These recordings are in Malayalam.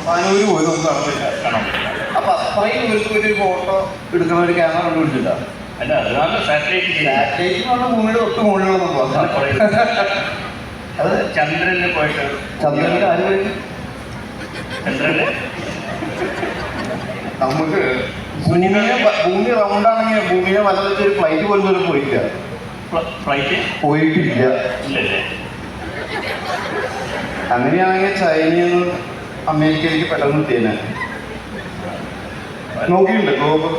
പാനൂര് പോയി നമുക്ക് കാണാൻ പറ്റില്ല. അപ്പൊ അത്രയും ഒരു ഫോട്ടോ എടുക്കുന്ന ഒരു ക്യാമറ കണ്ടുപിടിച്ചില്ല. അല്ല അത് സാറ്റലൈറ്റ് പറഞ്ഞ ഭൂമിയുടെ തൊട്ട് മുകളിലുള്ള അത് ചന്ദ്രനിൽ പോയിട്ട് ചന്ദ്രനിൽ ആര് പോയി? ചന്ദ്രന് നമുക്ക് ഭൂമി റൗണ്ടാണെങ്കിൽ ഭൂമിയെ വല വെച്ചൊരു ഫ്ലൈറ്റ് പോലും പോയിട്ടില്ല. ഇല്ലല്ലേ? അങ്ങനെയാണെങ്കിൽ ചൈനയിൽ നിന്ന് അമേരിക്കയിലേക്ക് പെട്ടെന്ന് എത്തിയേനെ. നോക്കിയിട്ടുണ്ട് ഗ്ലോബ്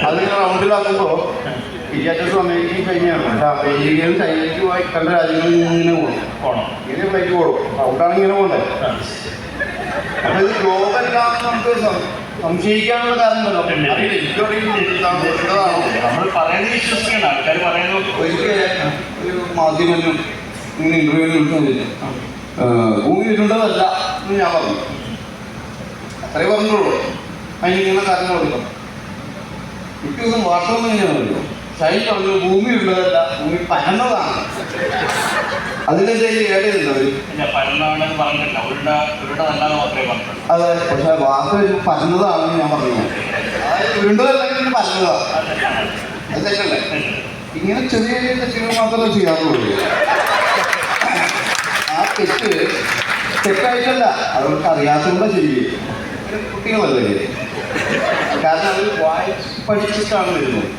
അതിങ്ങനെ റൗണ്ടിലാക്കുമ്പോ ഇന്ത്യ അമേരിക്കയും കഴിഞ്ഞാണ്. പക്ഷെ അമേരിക്കയിലും ചൈനയ്ക്ക് പോയി കണ്ട രാജ്യങ്ങളിൽ ഇങ്ങനെ പോകണം. ഇങ്ങനെ ഫ്ലൈറ്റ് പോകും. റൗണ്ടാണ് ഇങ്ങനെ പോകണ്ടേ. അപ്പൊ ഇത് ഗ്ലോബെല്ലാം നമുക്ക് സംശയിക്കാനുള്ള കാരണമല്ലോ. നമ്മൾ പറയുന്നത് വിശ്വസിക്കണം. ആൾക്കാർ പറയുന്നത് ഒരിക്കൽ ഒരു മാധ്യമത്തിലും ഇങ്ങനെ ഇന്റർവ്യൂവിൽ ഭൂമിയിലുണ്ടതല്ല എന്ന് ഞാൻ പറഞ്ഞു. അത്രേ പറഞ്ഞുള്ളൂ. അതിനിങ്ങനെ കാരണം കൊടുക്കണം. എനിക്കൊന്നും വാർത്തയൊന്നും ഇങ്ങനെ പറഞ്ഞു. ഷൈൻ പറഞ്ഞു ഭൂമിയുള്ളതല്ല, ഭൂമി പരന്നതാണ്. അതിനെന്തെങ്കിലും ഏടുന്നുണ്ട് അതെ. പക്ഷെ വാർത്ത പരന്നതാണെന്ന് ഞാൻ പറഞ്ഞു. അതായത് ഉരുണ്ടതല്ലെങ്കിൽ പരന്നതാണ്. അത് തെറ്റല്ലേ? ഇങ്ങനെ ചെറിയ ചെറിയ തെറ്റുകൾ മാത്രമേ ചെയ്യാറുള്ളൂ. ആ തെറ്റായിട്ടല്ല, അവർക്ക് അറിയാത്തതുകൊണ്ട് ചെയ്യും. കുട്ടികളല്ലേ, കാരണം അവർ വായിച്ച് പഠിച്ചിട്ടാണ് വരുന്നത്.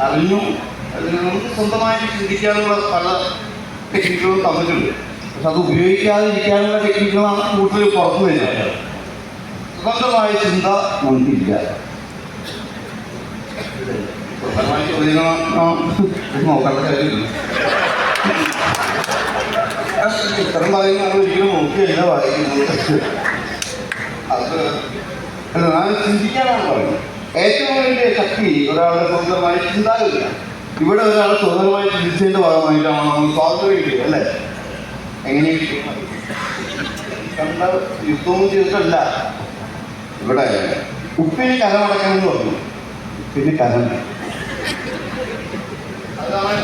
അറിഞ്ഞു അതിന് നമുക്ക് സ്വന്തമായിട്ട് ചിന്തിക്കാനുള്ള പല ടെക്നിക്കുകളും തന്നിട്ടുണ്ട്. പക്ഷെ അത് ഉപയോഗിക്കാതിരിക്കാനുള്ള ടെക്നിക്കുകളാണ് കൂടുതൽ പുറത്തു വരുന്നത്. സ്വതന്ത്രമായ ചിന്ത നമുക്കില്ല. സ്വന്തമായ ചോദ്യങ്ങൾ നോക്കേണ്ട കാര്യമില്ല. ഇത്തരം പറയുന്ന ആൾ ഒരിക്കലും നോക്കിയല്ല വായിക്കുന്നത്. അത് ഞാൻ ചിന്തിക്കാനാണ് പറയുന്നത്. ഏറ്റവും വലിയ ശക്തി ഒരാളുടെ സ്വതന്ത്രമായ ചിന്താഗതില്ല. ഇവിടെ ഒരാൾ സ്വതന്ത്രമായി ചിന്തിച്ചതിൻ്റെ ഭാഗമായിട്ടാണ് നമ്മൾ സ്വാതന്ത്ര്യം കിട്ടിയത് അല്ലേ? എങ്ങനെ കണ്ട യുദ്ധമൊന്നും ചെയ്തിട്ടല്ല. ഇവിടെ ഉപ്പിന് കരമടക്കണമെന്ന് പറഞ്ഞു. ഉപ്പിന് കരം അതാണ്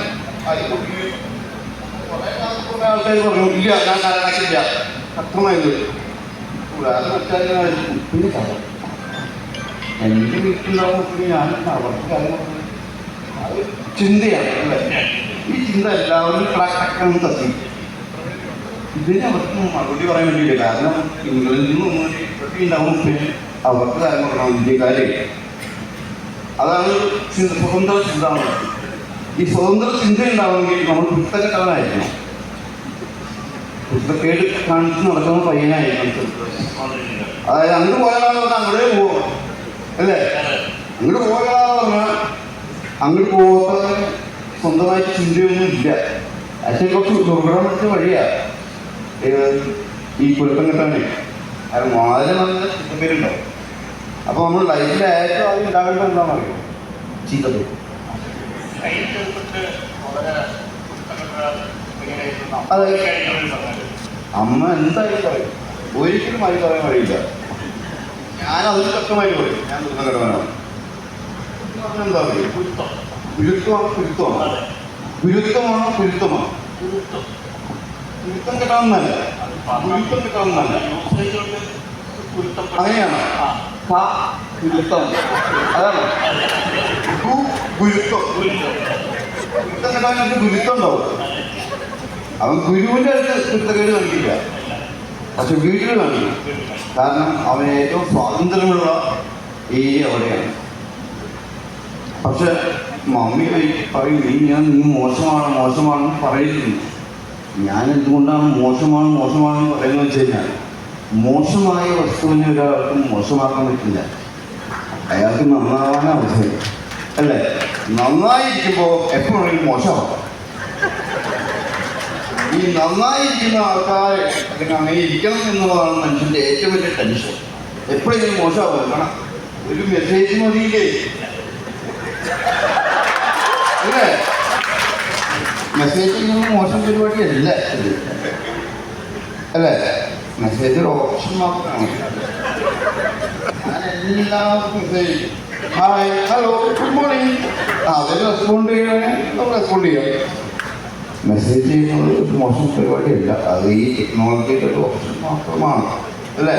കുറെ ആൾക്കാർ പറഞ്ഞു ഇല്ല ഞാൻ കരടക്കില്ല. അത്രമായത് കൂടാതെ വെച്ചാൽ ഉപ്പിന് കരം എൻ്റെ വീട്ടിലുണ്ടാവുന്ന ഉപ്പിന് ഞാൻ അവർക്ക് കാര്യം അത് ചിന്തയാണ് അല്ലേ? ഈ ചിന്ത എല്ലാവരും കണക്കാക്കാൻ തത്തി. ഇതിന് അവർക്ക് മറുപടി പറയാൻ വേണ്ടിയില്ല. കാരണം ഇംഗ്ലണ്ടിൽ നിന്ന് ഇപ്പൊക്കെ ഉണ്ടാവും ഉപ്പിന് അവർക്ക് കാര്യം പറയണം ഇന്ത്യക്കാരെ. അതാണ് സ്വതന്ത്ര ചിന്ത. ഈ സ്വതന്ത്ര ചിന്ത ഉണ്ടാവുമെങ്കിൽ നമ്മൾ പുസ്തകക്കാരനായിരിക്കണം. പുസ്തക്കേട് കാണിച്ച് നടക്കുന്ന പയ്യനായിരിക്കണം. അതായത് അങ്ങോട്ട് പോയാലെന്ന് പറഞ്ഞാൽ അങ്ങോട്ടേ പോവാം അല്ലേ? അങ്ങോട്ട് പോയാലെന്ന് പറഞ്ഞാൽ അങ്ങോട്ട് പോകാത്ത സ്വന്തമായിട്ട് ചിന്തയൊന്നും ഇല്ല. പക്ഷേ കുറച്ച് ദുർഘടമറ്റ വഴിയാണ് ഈ കുരുത്തം കിട്ടാനേ. കാരണം വളരെ നല്ല ചിന്തപ്പേരുണ്ടാവും. അപ്പോൾ നമ്മൾ ലൈഫിൽ ഏറ്റവും ആദ്യം ഉണ്ടാകേണ്ടത് എന്താണെന്ന് അറിയോ? ചീത്തപ്പേര്. അതെ, അമ്മ എന്തായാലും പറയും. ഒരിക്കലും ആയി പറയാൻ കഴിയില്ല. ഞാൻ അതിന് വ്യക്തമായിട്ട് പറയും ഞാൻ ദുഃഖകരവനാണ്. എന്താ പറയുക? ഗുരുത്വമാണ് കുരുത്വമാണ്. ഗുരുത്വമാണോ കുരുത്വമാണോ? കുരുത്തം കിട്ടാവുന്നല്ല, ഗുരുത്വം കിട്ടാവുന്നല്ല. അങ്ങനെയാണ് ഗുരുത്വം. അതാണ് ഗുരുത്വം. ഗുരുത്വം കിട്ടാൻ ഗുരുത്വം ഉണ്ടാവും. അവൻ ഗുരുവിൻ്റെ അടുത്ത് കുരുത്തക്കേട് കാണിക്കില്ല, പക്ഷെ വീട്ടിൽ കാണിക്കും. കാരണം അവന് ഏറ്റവും സ്വാതന്ത്ര്യമുള്ള ഏരിയ അവിടെയാണ്. പക്ഷെ മമ്മി പറയും നീ മോശമാണെന്ന് പറയുന്നു. ഞാൻ എന്തുകൊണ്ടാണ് മോശമാണെന്ന് പറയുന്നത് വെച്ച് കഴിഞ്ഞാൽ മോശമായ വസ്തുവിനെ ഒരാൾക്ക് മോശമാക്കാൻ പറ്റില്ല. അയാൾക്ക് നന്നാവാൻ അവസരം അല്ലേ? നന്നായിരിക്കുമ്പോൾ എപ്പോഴും മോശമാക്കാം. ഈ നന്നായിരിക്കുന്ന ആൾക്കാർ അങ്ങനെ ഇരിക്കണം എന്നുള്ളതാണ് മനുഷ്യൻ്റെ ഏറ്റവും വലിയ ടെൻഷൻ. എപ്പോഴെങ്കിലും മോശമാകും. കാരണം ഒരു മെസ്സേജ് മതിയില്ലേ അല്ലേ? മെസ്സേജിൽ നിന്ന് മോശം പരിപാടിയല്ല ഇത് അല്ലേ? മെസ്സേജ് ഒരു ഓപ്ഷൻ മാത്രമാണ്. ഞാൻ എല്ലാവർക്കും message hi hello good morning അതിന് റെസ്പോണ്ട് ചെയ്യണമെങ്കിൽ നമ്മൾ റെസ്പോണ്ട് ചെയ്യാം. മെസ്സേജ് ചെയ്യുന്നത് ഒരു മോശം പരിപാടിയല്ല. അത് ഈ ടെക്നോളജിയുടെ ഒരു ഓപ്ഷൻ മാത്രമാണ്, അല്ലേ?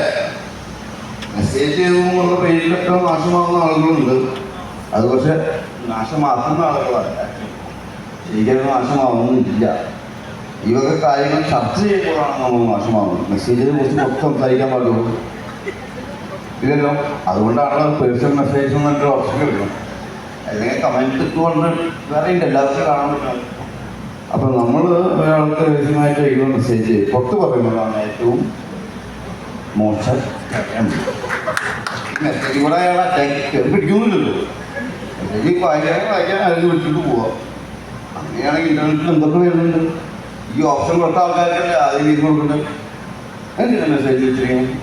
മെസ്സേജ് ചെയ്തെന്നുള്ള പേരിലൊക്കെ നാശമാകുന്ന ആളുകളുണ്ട്. അത് പക്ഷെ നാശമാക്കുന്ന ആളുകളല്ല, ശരിക്കും നാശമാവുന്നില്ല. ഈ വക കാര്യങ്ങൾ ചർച്ച ചെയ്യുമ്പോഴാണ് നമ്മൾ നാശമാകുന്നത്. മെസ്സേജിനെ കുറിച്ച് മൊത്തം സംസാരിക്കാൻ പാടുള്ളൂ ഇല്ലല്ലോ. അതുകൊണ്ടാണ് പേഴ്സണൽ മെസ്സേജ് എന്നൊരു ഓപ്ഷൻ എടുക്കുന്നത്. അല്ലെങ്കിൽ കമൻറ്റ് ഇട്ടുകൊണ്ട് വേറെ ഉണ്ട്, എല്ലാവർക്കും കാണാൻ പറ്റും. അപ്പം നമ്മൾ ഒരാൾക്ക് രഹസ്യമായിട്ട് എഴുതുന്ന മെസ്സേജ് പുറത്ത് പറയുന്നതാണ് ഏറ്റവും മോശം കാര്യം. മെസ്സേജ് കൂടെ അയാൾ അറ്റാക്ക് പിടിക്കുന്നില്ലല്ലോ. മെസ്സേജ് വായിക്കാൻ അതിന് വിളിച്ചിട്ട് പോവാം. അങ്ങനെയാണെങ്കിൽ ഇൻ്റർനെറ്റിൽ എന്തൊക്കെ വരുന്നുണ്ട്. ഈ ഓപ്ഷൻ കൊടുത്ത ആൾക്കാർക്കല്ലേ ആദ്യം വീട് കൊടുക്കുന്നുണ്ട്. എന്തിനാണ് മെസ്സേജ് വെച്ചിരിക്കുന്നത്?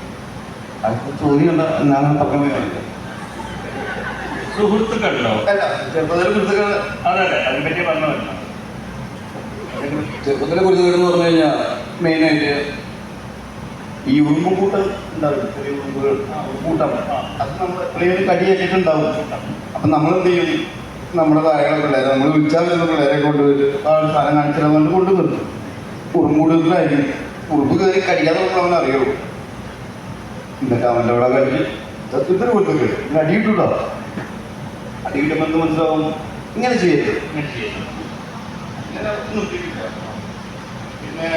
അതൊക്കെ ചോദ്യം ഞാൻ പറഞ്ഞു കാണില്ല. സുഹൃത്തുക്കളുണ്ടോ? അല്ല, ചെറുപ്പത്തിലെ കുരുത്തുകൾ. അതെ അതെ, അതിനെപ്പറ്റി പറഞ്ഞതല്ല. ചെറുപ്പത്തിലെ കുരുത്തുകൾ എന്ന് പറഞ്ഞു കഴിഞ്ഞാൽ മെയിനായിട്ട് ഈ ഉറുമ്പുകൂട്ടം ഉണ്ടാവും. ചെറിയ ഉറുമ്പുകൾ കൂട്ടം, അത് നമ്മൾ എപ്പോഴേലും കടിയേറ്റിട്ടുണ്ടാവും. അപ്പം നമ്മളെന്ത് ചെയ്യും? നമ്മുടെ താഴെയുള്ള പിള്ളേരെ നമ്മൾ വിളിച്ചാൽ വരുന്ന പിള്ളേരെ കൊണ്ടുപോയിട്ട് ആ ഒരു സാധനം കാണിച്ചിട്ട് കൊണ്ടു നിർത്തും. ഉറുമ്പുകൂട്ടത്തിലായിരിക്കും. ഉറുമ്പ് കയറി കടിക്കാതെ അവൻ അറിയുള്ളൂ. എന്നിട്ട് അവൻ്റെ അവിടെ കടിച്ച് ഇത്ര കൊടുത്തൊക്കെ ഇങ്ങനെ അടിയിട്ടുണ്ടോ? അടിയിടുമ്പോൾ എന്ത് മനസ്സിലാവും? ഇങ്ങനെ ചെയ്യരുത്. ഇങ്ങനെ നിർത്തിയിട്ടില്ല. പിന്നെ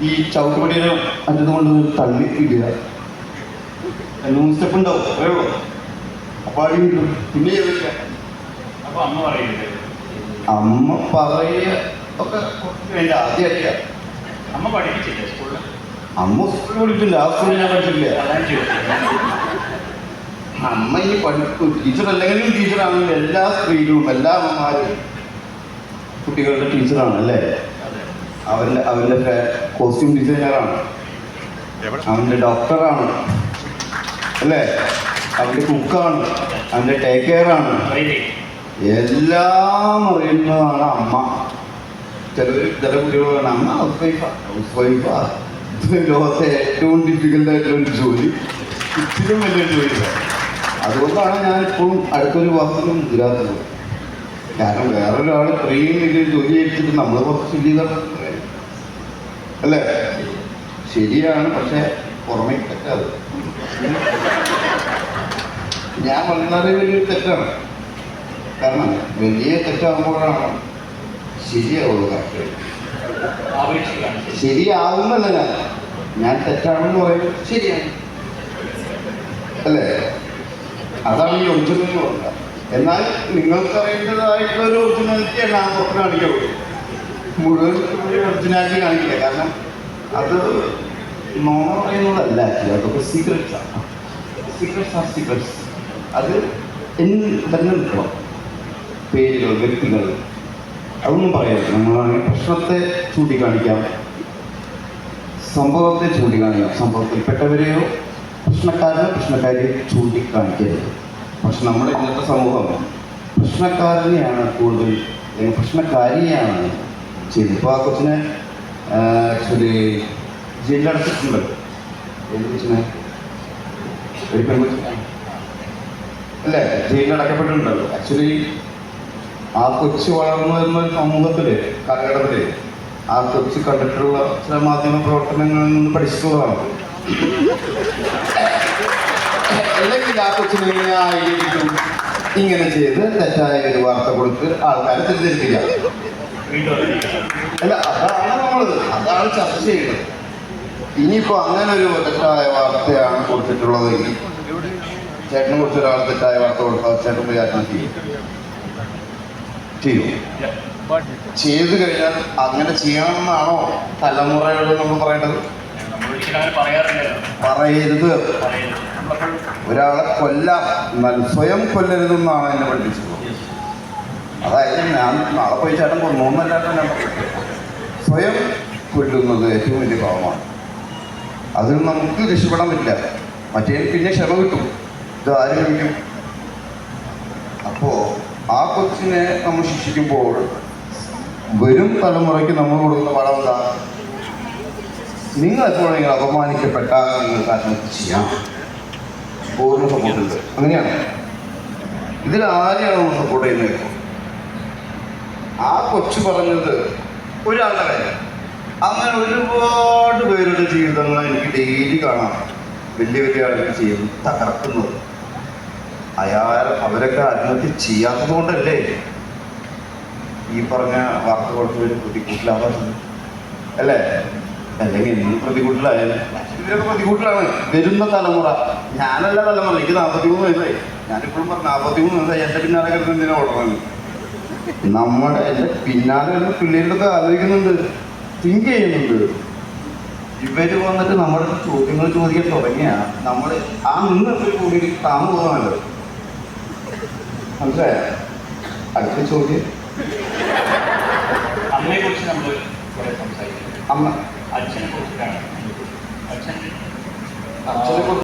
ഈ ചവിട്ടുപടിയുടെ അറ്റത്ത് കൊണ്ട് തള്ളി ഇടുക. 2-3 സ്റ്റെപ്പ് ഉണ്ടാവും, അറിയുള്ളൂ. അപ്പോൾ അടി കിട്ടും. പിന്നെ ചെയ്തില്ല. അപ്പൊ അമ്മ പറയില്ലേ? അമ്മ പറയുക ഒക്കെ വേണ്ട, ആദ്യം അറിയാം. അമ്മ പഠിപ്പിച്ചില്ലേ സ്കൂളിൽ? അമ്മ സ്കൂളിൽ പഠിച്ചില്ല. ആ സ്കൂളിൽ ഞാൻ പഠിച്ചില്ല. അതാണ് ചോദിച്ചത്. അമ്മ ഈ പഠിക്കും. ടീച്ചർ അല്ലെങ്കിലും ടീച്ചറാണെങ്കിലും എല്ലാ സ്ത്രീകളും എല്ലാ അമ്മമാരും കുട്ടികളുടെ ടീച്ചറാണ്, അല്ലേ? അവൻ്റെ കോസ്റ്റ്യൂം ഡിസൈനറാണ്, അവൻ്റെ ഡോക്ടറാണ്, അല്ലേ? അവൻ്റെ കുക്കാണ്, അവൻ്റെ ടേക്ക് കെയർ ആണ്. എല്ലാം അറിയുന്നതാണ് അമ്മ. ചില കുട്ടികളാണ് അമ്മ ഹൗസ് വൈഫാ. ലോകത്തെ ഏറ്റവും ഡിഫിക്കൽട്ടായിട്ടുള്ളൊരു ജോലി, ഇത്തിരി വലിയൊരു ജോലിയാണ്. അതുകൊണ്ടാണ് ഞാനിപ്പോഴും അടുത്തൊരു വാസത്തിന് മുതിരാത്തത്. കാരണം വേറൊരാൾ ഇത്രയും വലിയൊരു ജോലി ഏൽപ്പിച്ചിട്ട് നമ്മൾ കുറച്ച് ശരിയാണ്, അല്ലേ? ശരിയാണ്, പക്ഷെ പുറമേ തെറ്റാത്. ഞാൻ വളരെ വലിയൊരു തെറ്റാണ്. കാരണം വലിയ തെറ്റാകുമ്പോഴാണ് ശരിയാവുള്ളൂ. കറക്റ്റ് ശരിയാവുന്നല്ല, ഞാൻ തെറ്റാണെന്ന് പറയുന്നത് ശരിയാണ്, അല്ലേ? അതാണ് ഈ ഒറിജിനൽ പറഞ്ഞത്. എന്നാൽ നിങ്ങൾക്കറിയേണ്ടതായിട്ടുള്ളൊരു ഒറിജിനാലിറ്റിയാണ് ആ പുറത്ത് കാണിക്കുള്ളൂ. മുഴുവൻ ഒറിജിനാലിറ്റി കാണിക്കില്ല. കാരണം അത് നോണ പറയുന്നതല്ല, അതൊക്കെ സീക്രറ്റ്സാണ്. Secrets R secrets. അത് തന്നെ നിൽക്കണം. പേരുകൾ, വ്യക്തികൾ, അതൊന്നും പറയരുത്. നമ്മളാണെങ്കിൽ പ്രശ്നത്തെ ചൂണ്ടിക്കാണിക്കാം, സംഭവത്തെ ചൂണ്ടിക്കാണിക്കാം. സംഭവത്തിൽപ്പെട്ടവരെയോ പ്രശ്നക്കാരെയോ ചൂണ്ടിക്കാണിക്കരുത്. പക്ഷെ നമ്മുടെ ഇന്നത്തെ സമൂഹം പ്രശ്നക്കാരനെയാണ് കൂടുതൽ, പ്രശ്നക്കാരിയാണ് ചെയ്തത്. ഇപ്പോൾ ആ കൊച്ചിനെ ആക്ച്വലി ജയിലടച്ചിട്ടുണ്ട്. ഏത് കൊച്ചിനെ? ഒരു പെൺകൊച്ചിനെ അല്ലേ ജയിലിലടക്കപ്പെട്ടിട്ടുണ്ടല്ലോ. ആക്ച്വലി ആ കൊച്ചു വളർന്നു വരുന്ന സമൂഹത്തിൽ, കാലഘട്ടത്തിൽ ആ കൊച്ചു കണ്ടിട്ടുള്ള ചില മാധ്യമ പ്രവർത്തനങ്ങളിൽ നിന്ന് പഠിച്ചിട്ടുള്ളതാണ്. അല്ലെങ്കിൽ ആ കൊച്ചിനെ ഇങ്ങനെ ആയിരിക്കും ഇങ്ങനെ ചെയ്ത് തെറ്റായ ഒരു വാർത്ത കൊടുത്ത് ആൾക്കാരെ തെറ്റിദ്ധരിപ്പിക്കുക. അല്ല, അതാണ് ചർച്ച ചെയ്യുന്നത്. ഇനിയിപ്പോൾ അങ്ങനെ ഒരു തെറ്റായ വാർത്തയാണ് കൊടുത്തിട്ടുള്ളതെങ്കിൽ ചേട്ടനെ കുറിച്ച് ഒരാൾ തെറ്റായ വാർത്ത കൊടുത്താൽ ചേട്ടൻ വിചാരണം ചെയ്യും. ചെയ്തു കഴിഞ്ഞാൽ അങ്ങനെ ചെയ്യണമെന്നാണോ തലമുറയോട് നമ്മൾ പറയേണ്ടത്? പറയരുത്. ഒരാളെ കൊല്ലാം, എന്നാൽ സ്വയം കൊല്ലരുതെന്നാണ് എന്നെ പഠിപ്പിച്ചത്. അതായത് ഞാൻ നാളെ പോയി ചേട്ടൻ കൊന്നോന്നല്ലാത്ത ഞാൻ സ്വയം കൊല്ലുന്നത് ഏറ്റവും വലിയ പാവമാണ്. അതിൽ നമുക്ക് രക്ഷപ്പെടാൻ പറ്റില്ല. മറ്റേ പിന്നെ ക്ഷമ കിട്ടും. ഇത് ആര് കഴിക്കും? അപ്പോൾ ആ കൊച്ചിനെ നമ്മൾ ശിക്ഷിക്കുമ്പോൾ വരും തലമുറയ്ക്ക് നമ്മൾ കൊടുക്കുന്ന പണം എന്താ? നിങ്ങൾ എപ്പോഴെങ്കിലും അപമാനിക്കപ്പെട്ടാൽ നിങ്ങൾക്ക് ആത്മഹത്യ ചെയ്യാം. പൂർണ്ണ സപ്പോർട്ടുണ്ട്. അങ്ങനെയാണ്. ഇതിൽ ആരെയാണ് നമ്മൾ സപ്പോർട്ട് ചെയ്യുന്നത്? ആ കൊച്ചു പറഞ്ഞത് ഒരാളുടെ കാര്യം. അങ്ങനെ ഒരുപാട് പേരുടെ ജീവിതങ്ങൾ എനിക്ക് ഡെയിലി കാണാം. വലിയ വലിയ ആളുകൾ ചെയ്യുന്നു, തകർക്കുന്നത്. അവരൊക്കെ ആത്മഹത്യ ചെയ്യാത്തത് കൊണ്ടല്ലേ ഈ പറഞ്ഞ വാർത്ത കുറച്ച് പേര് പ്രതികൂട്ടിലാവാറുണ്ട് അല്ലേ? അല്ലെങ്കിൽ എന്നും പ്രതികൂട്ടിലായാലും ഇവരൊക്കെ പ്രതികൂട്ടിലാണ്. വരുന്ന തലമുറ, ഞാനല്ല തലമുറ, എനിക്ക് 43 വയസ്സായി. ഞാനിപ്പോഴും പറഞ്ഞു 43 വയസ്സായി. എൻ്റെ പിന്നാലെ കിടന്ന് എന്തിനാ ഓടുന്നത്? എൻ്റെ പിന്നാലെ വരുന്ന പിള്ളേരൊക്കെ ആലോചിക്കുന്നുണ്ട്, തിങ്ക് ചെയ്യുന്നുണ്ട്. ഇവര് വന്നിട്ട് നമ്മുടെ ചോദ്യങ്ങൾ ചോദിക്കാൻ തുടങ്ങിയ നമ്മൾ ആ നിന്ന് കൂടി താന്നു പോകുന്നല്ലോ. മനസ്സിലായ? അടുത്ത ചോദ്യം. അമ്മയെ കുറിച്ച് നമ്മൾ കുറെ സംസാരിക്കും. അമ്മ അച്ഛനെ കുറിച്ചിട്ടാണ്. അച്ഛൻ അച്ഛനെ